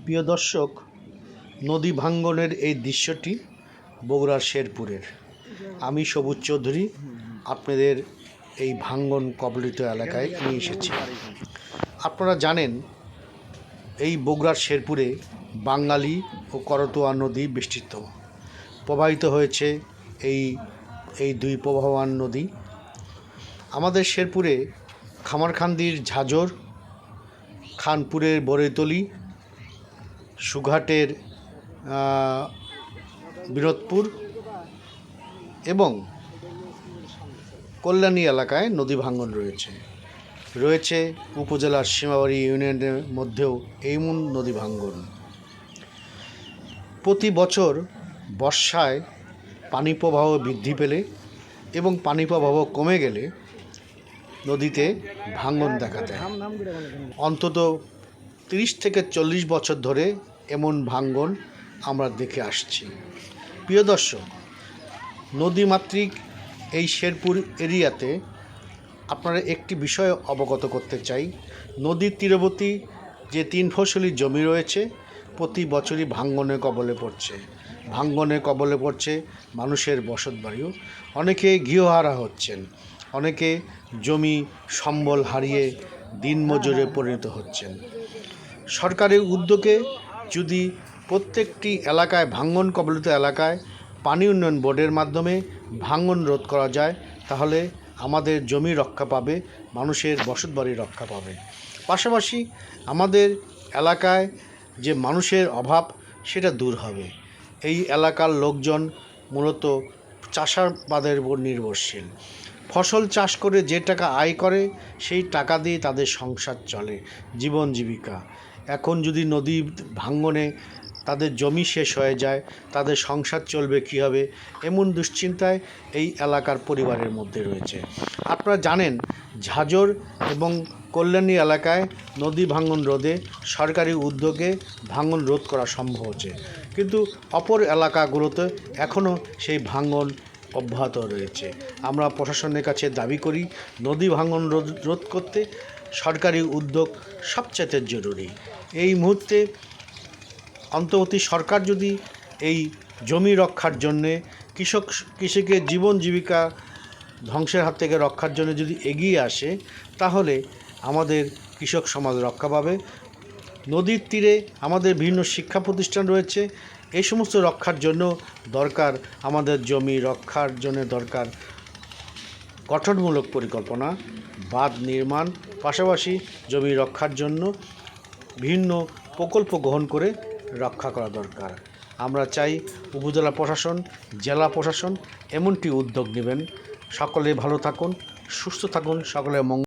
প্রিয় দর্শক, নদী ভাঙ্গনের এই দৃশ্যটি বগুড়ার শেরপুরের। আমি সবুজ চৌধুরী আপনাদের এই ভাঙ্গন কবলিত এলাকায় নিয়ে এসেছি। আপনারা জানেন এই বগুড়ার শেরপুরে বাঙালি ও করতোয়া নদী বেষ্টিত। প্রবাহিত হয়েছে এই দুই প্রবাহমান নদী। আমাদের শেরপুরে খামারখান্দির ঝাজর, খানপুরের বরেতলি, সুঘাটের বিনোদপুর এবং কল্যাণী এলাকায় নদী ভাঙ্গন রয়েছে উপজেলার সীমাবাড়ি ইউনিয়নের মধ্যেও এমন নদী ভাঙ্গন। প্রতি বছর বর্ষায় পানি প্রবাহ বৃদ্ধি পেলে এবং পানি প্রবাহ কমে গেলে নদীতে ভাঙ্গন দেখা দেয়। অন্তত 30 থেকে 40 বছর ধরে এমন ভাঙ্গন আমরা দেখে আসছি। প্রিয় দর্শক, নদীমাতৃক এই শেরপুর এরিয়াতে আপনারা একটি বিষয় অবগত করতে চাই। নদীর তীরবর্তী যে 3 ফসলি জমি রয়েছে প্রতি বছরই ভাঙ্গনের কবলে পড়ছে মানুষের বসতবাড়িও। অনেকে গৃহহারা হচ্ছেন, অনেকে জমি সম্বল হারিয়ে দিনমজুরে পরিণত হচ্ছেন। সরকারের উদ্যোগে যদি প্রত্যেকটি এলাকায় ভাঙ্গন কবলিত এলাকায় পানি উন্নয়ন বোর্ডের মাধ্যমে ভাঙ্গন রোধ করা যায়, তাহলে আমাদের জমি রক্ষা পাবে, মানুষের বসতবাড়ি রক্ষা পাবে। পাশাপাশি আমাদের এলাকায় যে মানুষের অভাব সেটা দূর হবে। এই এলাকার লোকজন মূলত চাষাবাদের উপর নির্ভরশীল। ফসল চাষ করে যে টাকা আয় করে সেই টাকা দিয়ে তাদের সংসার চলে, জীবন জীবিকা। এখন যদি নদী ভাঙ্গনে তাদের জমি শেষ হয়ে যায়, তাদের সংসার চলবে কীভাবে, এমন দুশ্চিন্তায় এই এলাকার পরিবারের মধ্যে রয়েছে। আপনারা জানেন ঝাজর এবং কল্যাণী এলাকায় নদী ভাঙ্গন রোধে সরকারি উদ্যোগে ভাঙ্গন রোধ করা সম্ভব হচ্ছে, কিন্তু অপর এলাকাগুলোতে এখনও সেই ভাঙ্গন অব্যাহত রয়েছে। আমরা প্রশাসনের কাছে দাবি করি নদী ভাঙ্গন রোধ করতে সরকারি উদ্যোগ সবচেয়ে জরুরি। এই মুহূর্তে অন্তর্বর্তী সরকার যদি এই জমি রক্ষার জন্যে কৃষকের জীবন জীবিকা ধ্বংসের হাত থেকে রক্ষার জন্য যদি এগিয়ে আসে, তাহলে আমাদের কৃষক সমাজ রক্ষা পাবে। নদীর তীরে আমাদের বিভিন্ন শিক্ষা প্রতিষ্ঠান রয়েছে, এই সমস্ত রক্ষার জন্য দরকার, আমাদের জমি রক্ষার জন্য দরকার গঠনমূলক পরিকল্পনা, বাঁধ নির্মাণ, পাশাপাশি জমি রক্ষার জন্য বিভিন্ন প্রকল্প গ্রহণ করে রক্ষা করা দরকার। আমরা চাই উপজেলা প্রশাসন, জেলা প্রশাসন এমনটি উদ্যোগ নেবেন। সকলে ভালো থাকুন, সুস্থ থাকুন, সকলের মঙ্গল।